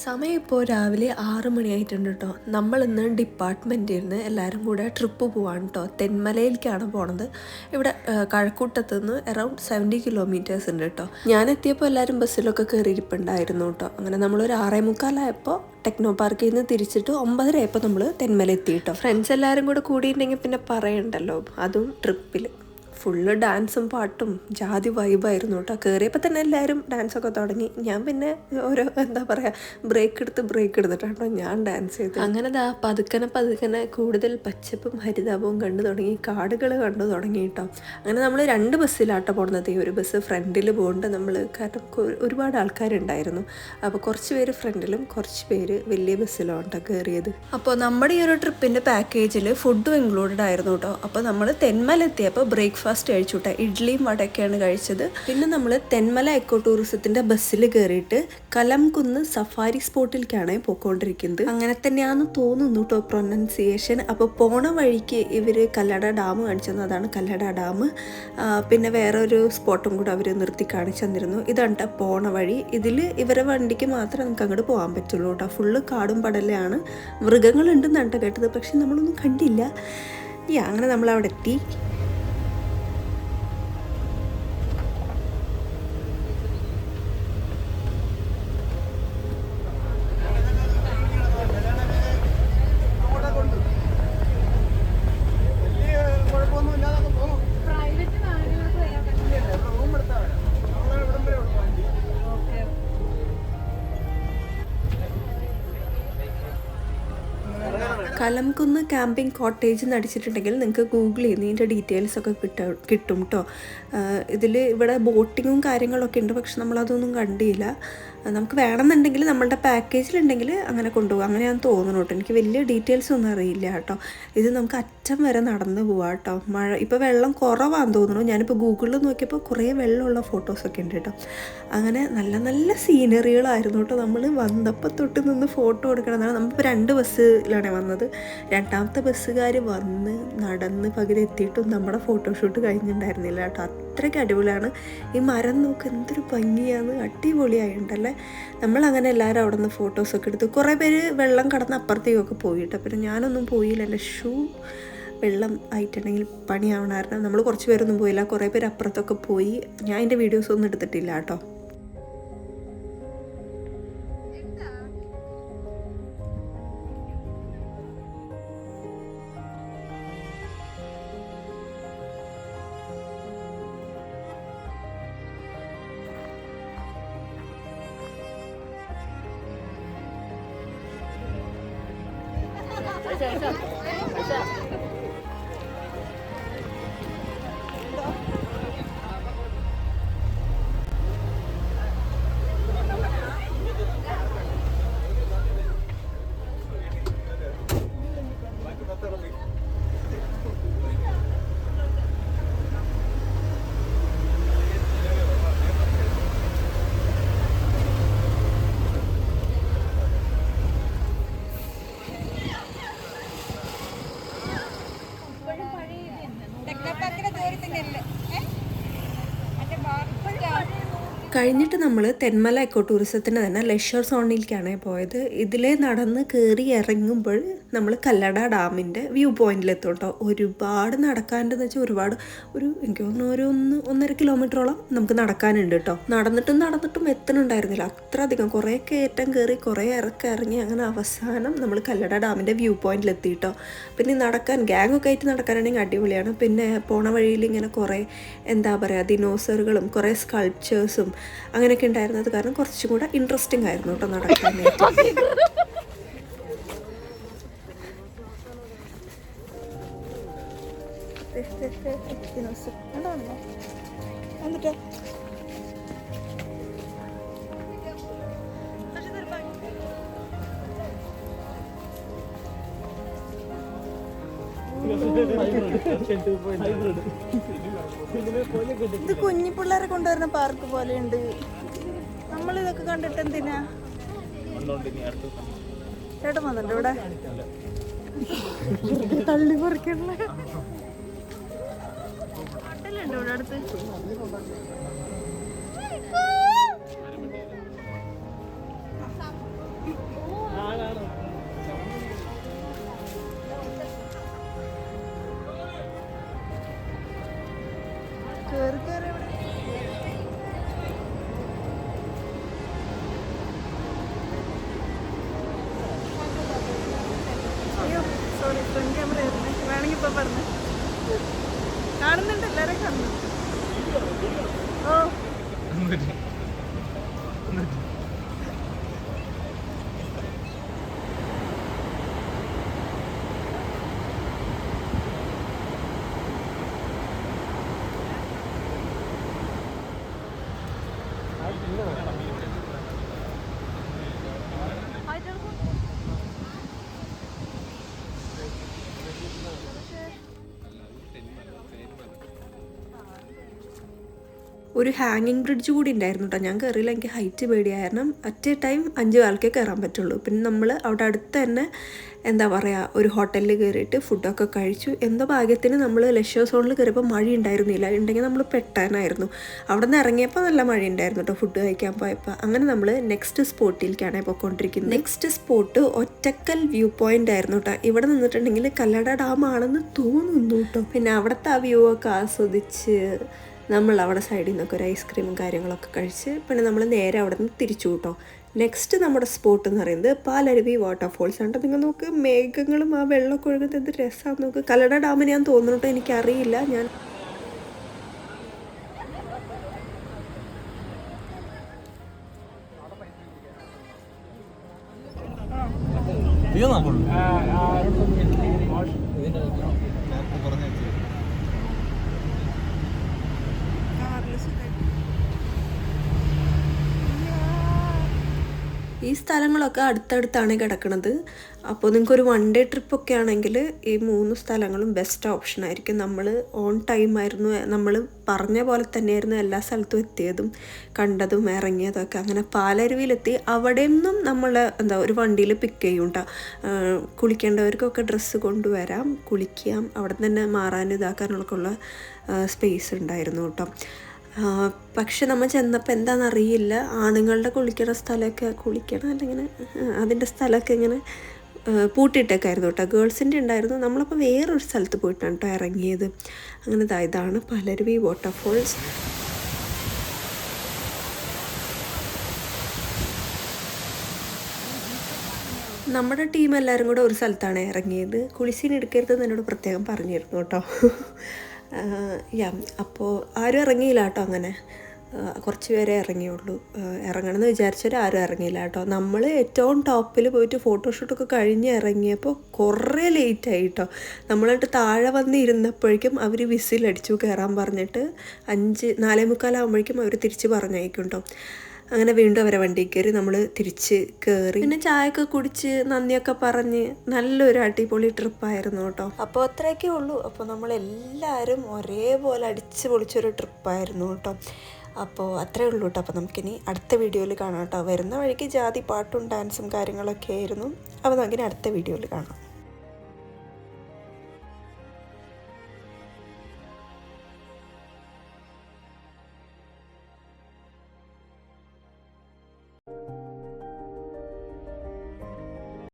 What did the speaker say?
സമയം ഇപ്പോൾ രാവിലെ 6 മണിയായിട്ടുണ്ട് കേട്ടോ. നമ്മളിന്ന് ഡിപ്പാർട്ട്മെൻറ്റിൽ നിന്ന് എല്ലാവരും കൂടെ ട്രിപ്പ് പോവാണ് കേട്ടോ. തെന്മലയിലേക്കാണ് പോണത്. ഇവിടെ കഴക്കൂട്ടത്ത് നിന്ന് അറൗണ്ട് 70 കിലോമീറ്റേഴ്സ് ഉണ്ട് കേട്ടോ. ഞാൻ എത്തിയപ്പോൾ എല്ലാവരും ബസ്സിലൊക്കെ കയറിയിരിപ്പുണ്ടായിരുന്നു കേട്ടോ. അങ്ങനെ നമ്മളൊരു 6:45 ടെക്നോ പാർക്കിൽ നിന്ന് തിരിച്ചിട്ട് 9:30 നമ്മൾ തെന്മല എത്തി കേട്ടോ. ഫ്രണ്ട്സ് എല്ലാവരും കൂടെ കൂടിയിട്ടുണ്ടെങ്കിൽ പിന്നെ പറയണ്ടല്ലോ, അതും ട്രിപ്പിൽ ഫുള്ള് ഡാൻസും പാട്ടും ജാതി വൈബായിരുന്നു കേട്ടോ. കയറിയപ്പോൾ തന്നെ എല്ലാവരും ഡാൻസൊക്കെ തുടങ്ങി. ഞാൻ പിന്നെ ഓരോ എന്താ പറയുക ബ്രേക്ക് എടുത്തിട്ടാണോ ഞാൻ ഡാൻസ് ചെയ്തത്. അങ്ങനെ പതുക്കനെ കൂടുതൽ പച്ചപ്പും ഹരിതാപവും കണ്ടു തുടങ്ങി, കാടുകൾ കണ്ടു തുടങ്ങി കേട്ടോ. അങ്ങനെ നമ്മൾ 2 ബസ്സിലാട്ടോ പോകുന്നത്. ഒരു ബസ് ഫ്രണ്ടിൽ പോകുന്നുണ്ട് നമ്മൾ, കാരണം ഒരുപാട് ആൾക്കാരുണ്ടായിരുന്നു. അപ്പോൾ കുറച്ച് പേര് ഫ്രണ്ടിലും കുറച്ച് പേര് വലിയ ബസ്സിലും കേട്ടോ കയറിയത്. അപ്പോൾ നമ്മുടെ ഈ ഒരു ട്രിപ്പിൻ്റെ പാക്കേജിൽ ഫുഡും ഇൻക്ലൂഡഡ് ആയിരുന്നു കേട്ടോ. അപ്പോൾ നമ്മൾ തെന്മല എത്തിയപ്പോൾ ബ്രേക്ക്ഫാസ്റ്റ് കഴിച്ചു കേട്ടോ. ഇഡ്ഡലിയും വടയൊക്കെയാണ് കഴിച്ചത്. പിന്നെ നമ്മൾ തെന്മല എക്കോ ടൂറിസത്തിൻ്റെ ബസ്സിൽ കയറിയിട്ട് കലംകുന്ന് സഫാരി സ്പോട്ടിലേക്കാണ് പോയിക്കൊണ്ടിരിക്കുന്നത്. അങ്ങനെ തന്നെയാണെന്ന് തോന്നുന്നു കേട്ടോ പ്രൊനൗൺസിയേഷൻ. അപ്പോൾ പോണ വഴിക്ക് ഇവർ കല്ലട ഡാം കാണിച്ചു തന്നു. അതാണ് കല്ലട ഡാം. പിന്നെ വേറൊരു സ്പോട്ടും കൂടെ അവർ നിർത്തി കാണിച്ചു തന്നിരുന്നു. ഇതാണ് കേട്ടോ പോണ വഴി. ഇതിൽ ഇവരെ വണ്ടിക്ക് മാത്രമേ നമുക്ക് അങ്ങോട്ട് പോകാൻ പറ്റുള്ളൂ കേട്ടോ. ഫുള്ള് കാടും പടലാണ്. മൃഗങ്ങളുണ്ടെന്നാണ് കേട്ടോ കേട്ടത്, പക്ഷെ നമ്മളൊന്നും കണ്ടില്ല. അങ്ങനെ നമ്മളവിടെ എത്തി. കലംകുന്ന് ക്യാമ്പിംഗ് കോട്ടേജ് എന്ന് അടിച്ചിട്ടുണ്ടെങ്കിൽ നിങ്ങൾക്ക് ഗൂഗിൾ ചെയ്യുന്ന ഇതിൻ്റെ ഡീറ്റെയിൽസൊക്കെ കിട്ടും കേട്ടോ. ഇവിടെ ബോട്ടിങ്ങും കാര്യങ്ങളൊക്കെ ഉണ്ട്, പക്ഷെ നമ്മളതൊന്നും കണ്ടില്ല. നമുക്ക് വേണമെന്നുണ്ടെങ്കിൽ നമ്മളുടെ പാക്കേജിലുണ്ടെങ്കിൽ അങ്ങനെ കൊണ്ടുപോകാം, അങ്ങനെയാണെന്ന് തോന്നുന്നു കേട്ടോ. എനിക്ക് വലിയ ഡീറ്റെയിൽസ് ഒന്നും അറിയില്ല കേട്ടോ. ഇത് നമുക്ക് അറ്റം വരെ നടന്ന് പോവാം കേട്ടോ. മഴ ഇപ്പോൾ വെള്ളം കുറവാണെന്ന് തോന്നുന്നു. ഞാനിപ്പോൾ ഗൂഗിളിൽ നോക്കിയപ്പോൾ കുറേ വെള്ളമുള്ള ഫോട്ടോസൊക്കെ ഉണ്ട് കേട്ടോ. അങ്ങനെ നല്ല നല്ല സീനറികളായിരുന്നു കേട്ടോ. നമ്മൾ വന്നപ്പോൾ തൊട്ട് നിന്ന് ഫോട്ടോ എടുക്കണമെന്നാണ്. നമ്മളിപ്പോൾ 2 ബസ്സിലാണ് വന്നത്. 2ാമത്തെ ബസ്സുകാർ വന്ന് നടന്ന് പകുതി എത്തിയിട്ടും നമ്മുടെ ഫോട്ടോഷൂട്ട് കഴിഞ്ഞിട്ടുണ്ടായിരുന്നില്ല കേട്ടോ. അത്രയ്ക്ക് അടിപൊളിയാണ്. ഈ മരം നോക്ക് എന്തൊരു ഭംഗിയാണ്, അടിപൊളിയായിട്ടുണ്ടല്ലേ. നമ്മളങ്ങനെ എല്ലാവരും അവിടെ നിന്ന് ഫോട്ടോസൊക്കെ എടുത്ത് കുറേ പേര് വെള്ളം കടന്ന് അപ്പുറത്തേക്കൊക്കെ പോയിട്ടോ. പിന്നെ ഞാനൊന്നും പോയില്ല, എൻ്റെ ഷൂ വെള്ളം ആയിട്ടുണ്ടെങ്കിൽ പണിയാവണമായിരുന്നു. നമ്മൾ കുറച്ച് പേരൊന്നും പോയില്ല, കുറേ പേര് അപ്പുറത്തൊക്കെ പോയി. ഞാൻ എൻ്റെ വീഡിയോസൊന്നും എടുത്തിട്ടില്ല കേട്ടോ. കഴിഞ്ഞിട്ട് നമ്മൾ തെന്മല എക്കോ ടൂറിസത്തിൻ്റെ തന്നെ ലെഷർ സോണിലേക്കാണ് പോയത്. ഇതിലേ നടന്ന് കയറി ഇറങ്ങുമ്പോൾ നമ്മൾ കല്ലട ഡാമിൻ്റെ വ്യൂ പോയിന്റിലെത്തും കേട്ടോ. ഒരുപാട് നടക്കാനുണ്ടെന്ന് വെച്ചാൽ എനിക്ക് തോന്നുന്നു 1.5 കിലോമീറ്ററോളം നമുക്ക് നടക്കാനുണ്ട് കേട്ടോ. നടന്നിട്ടും എത്തണുണ്ടായിരുന്നില്ല, അത്ര അധികം. കുറേ കയറ്റം കയറി കുറേ ഇറങ്ങി അങ്ങനെ അവസാനം നമ്മൾ കല്ലട ഡാമിൻ്റെ വ്യൂ പോയിന്റിലെത്തി കേട്ടോ. പിന്നെ ഗ്യാങ്ങൊക്കെ ആയിട്ട് നടക്കാനാണെങ്കിൽ അടിപൊളിയാണ്. പിന്നെ പോണ വഴിയിൽ ഇങ്ങനെ കുറേ എന്താ പറയുക ദിനോസറുകളും കുറേ സ്കൾപ്ചേഴ്സും അങ്ങനെയൊക്കെ ഉണ്ടായിരുന്നത് കാരണം കുറച്ചും കൂടെ ഇൻട്രസ്റ്റിംഗ് ആയിരുന്നു കേട്ടോ നടക്കാനായിട്ട്. ഇത് കുഞ്ഞി പിള്ളേരെ കൊണ്ടുവരുന്ന പാർക്ക് പോലെയുണ്ട്. നമ്മളിതൊക്കെ കണ്ടിട്ട് എന്തിനാ ചേട്ടൻ വന്നിട്ട് ഇവിടെ തള്ളി പറിക്കണ ഇവിടെ അടുത്ത്. കേറി കേറി ഇവിടെ. അയ്യോ സോറി, ഫ്രണ്ട് ക്യാമറ ആയിരുന്നു. വേണമെങ്കിൽ ഇപ്പൊ പറഞ്ഞു. കാണുന്നുണ്ട്, എല്ലാവരും കാണുന്നു. ഓ ഒരു ഹാങ്ങിങ് ബ്രിഡ്ജ് കൂടി ഉണ്ടായിരുന്നു കേട്ടോ. ഞാൻ കയറിയില്ല, എനിക്ക് ഹൈറ്റ് പേടിയായ കാരണം അറ്റ് എ ടൈം 5 കാൽക്കേ കയറാൻ പറ്റുള്ളൂ. പിന്നെ നമ്മൾ അവിടെ അടുത്ത് തന്നെ എന്താ പറയുക ഒരു ഹോട്ടലിൽ കയറിയിട്ട് ഫുഡൊക്കെ കഴിച്ചു. എന്തോ ഭാഗ്യത്തിന് നമ്മൾ ലഷ്യോ സോണിൽ കയറിയപ്പോൾ മഴ ഉണ്ടായിരുന്നില്ല, ഉണ്ടെങ്കിൽ നമ്മൾ പെട്ടാനായിരുന്നു. അവിടെ നിന്ന് ഇറങ്ങിയപ്പോൾ നല്ല മഴ ഉണ്ടായിരുന്നു കേട്ടോ ഫുഡ് കഴിക്കാൻ പോയപ്പോൾ. അങ്ങനെ നമ്മൾ നെക്സ്റ്റ് സ്പോട്ടിലേക്കാണ് പോയിക്കൊണ്ടിരിക്കുന്നത്. നെക്സ്റ്റ് സ്പോട്ട് ഒറ്റക്കൽ വ്യൂ പോയിൻ്റ് ആയിരുന്നു കേട്ടോ. ഇവിടെ നിന്നിട്ടുണ്ടെങ്കിൽ കല്ലട ഡാം ആണെന്ന് തോന്നുന്നു കേട്ടോ. പിന്നെ അവിടുത്തെ ആ വ്യൂ ഒക്കെ ആസ്വദിച്ച് നമ്മൾ അവിടെ സൈഡിൽ നിന്നൊക്കെ ഒരു ഐസ്ക്രീമും കാര്യങ്ങളൊക്കെ കഴിച്ച് പിന്നെ നമ്മൾ നേരെ അവിടെ നിന്ന് തിരിച്ചു കേട്ടോ. നെക്സ്റ്റ് നമ്മുടെ സ്പോട്ട് എന്ന് പറയുന്നത് പാലരുവി വാട്ടർഫോൾസ് ആണ്. നിങ്ങൾ നോക്ക്, മേഘങ്ങളും ആ വെള്ളമൊക്കെ ഒഴുകുന്നത് എന്ത് രസമാണെന്ന് നോക്ക്. കല്ലട ഡാമിന് ഞാൻ തോന്നുന്നു കേട്ടോ, എനിക്കറിയില്ല. ഞാൻ ഈ സ്ഥലങ്ങളൊക്കെ അടുത്തടുത്താണ് കിടക്കുന്നത്. അപ്പോൾ നിങ്ങൾക്കൊരു 1 ഡേ ട്രിപ്പൊക്കെ ആണെങ്കിൽ ഈ 3 സ്ഥലങ്ങളും ബെസ്റ്റ് ഓപ്ഷൻ ആയിരിക്കും. നമ്മൾ ഓൺ ടൈമായിരുന്നു, നമ്മൾ പറഞ്ഞ പോലെ തന്നെയായിരുന്നു എല്ലാ സ്ഥലത്തും എത്തിയതും കണ്ടതും ഇറങ്ങിയതൊക്കെ. അങ്ങനെ പാലരുവിയിലെത്തി. അവിടെ നിന്നും നമ്മൾ ഒരു വണ്ടിയിൽ പിക്ക് ചെയ്യും കേട്ടോ. കുളിക്കേണ്ടവർക്കൊക്കെ ഡ്രസ്സ് കൊണ്ടുവരാം, കുളിക്കാം, അവിടെ തന്നെ മാറാനും ഇതാക്കാനൊക്കെ ഉള്ള സ്പേസ് ഉണ്ടായിരുന്നു കേട്ടോ. പക്ഷെ നമ്മൾ ചെന്നപ്പോൾ എന്താണെന്നറിയില്ല, ആണുങ്ങളുടെ കുളിക്കണ സ്ഥലമൊക്കെ അല്ലെങ്കിൽ അതിൻ്റെ സ്ഥലമൊക്കെ ഇങ്ങനെ പൂട്ടിയിട്ടൊക്കെയായിരുന്നു കേട്ടോ. ഗേൾസിൻ്റെ ഉണ്ടായിരുന്നു. നമ്മളപ്പോൾ വേറൊരു സ്ഥലത്ത് പോയിട്ടാണ് കേട്ടോ ഇറങ്ങിയത്. അങ്ങനെ ഇതാണ് പാലരുവി വാട്ടർഫോൾസ്. നമ്മുടെ ടീം എല്ലാവരും കൂടെ ഒരു സ്ഥലത്താണ് ഇറങ്ങിയത്. കുളിസീൻ എടുക്കരുതെന്ന് എന്നോട് പ്രത്യേകം പറഞ്ഞിരുന്നു കേട്ടോ. അപ്പോൾ ആരും ഇറങ്ങിയില്ല കേട്ടോ. അങ്ങനെ കുറച്ച് പേരെ ഇറങ്ങിയുള്ളൂ. ഇറങ്ങണമെന്ന് വിചാരിച്ചവർ ആരും ഇറങ്ങിയില്ല കേട്ടോ. നമ്മൾ ഏറ്റവും ടോപ്പിൽ പോയിട്ട് ഫോട്ടോഷൂട്ടൊക്കെ കഴിഞ്ഞ് ഇറങ്ങിയപ്പോൾ കുറേ ലേറ്റായി കേട്ടോ. നമ്മളായിട്ട് താഴെ വന്ന് ഇരുന്നപ്പോഴേക്കും അവർ വിസിലടിച്ചു കയറാൻ പറഞ്ഞിട്ട് 4:45 ആകുമ്പോഴേക്കും അവർ തിരിച്ച് പറഞ്ഞയക്കും കേട്ടോ. അങ്ങനെ വീണ്ടും അവരെ വണ്ടിയിൽ കയറി നമ്മൾ തിരിച്ച് കയറി. പിന്നെ ചായയൊക്കെ കുടിച്ച് നന്ദിയൊക്കെ പറഞ്ഞ് നല്ലൊരു അടിപൊളി ട്രിപ്പായിരുന്നു കേട്ടോ. അപ്പോൾ അത്രയൊക്കെ ഉള്ളൂ. അപ്പോൾ നമ്മളെല്ലാവരും ഒരേപോലെ അടിച്ച് പൊളിച്ചൊരു ട്രിപ്പായിരുന്നു കേട്ടോ. അപ്പോൾ അത്രയേ ഉള്ളൂ കേട്ടോ. അപ്പോൾ നമുക്കിനി അടുത്ത വീഡിയോയിൽ കാണാം കേട്ടോ. വരുന്ന വഴിക്ക് ജാതി പാട്ടും ഡാൻസും കാര്യങ്ങളൊക്കെ ആയിരുന്നു. അപ്പോൾ നമുക്കിനി അടുത്ത വീഡിയോയിൽ കാണാം.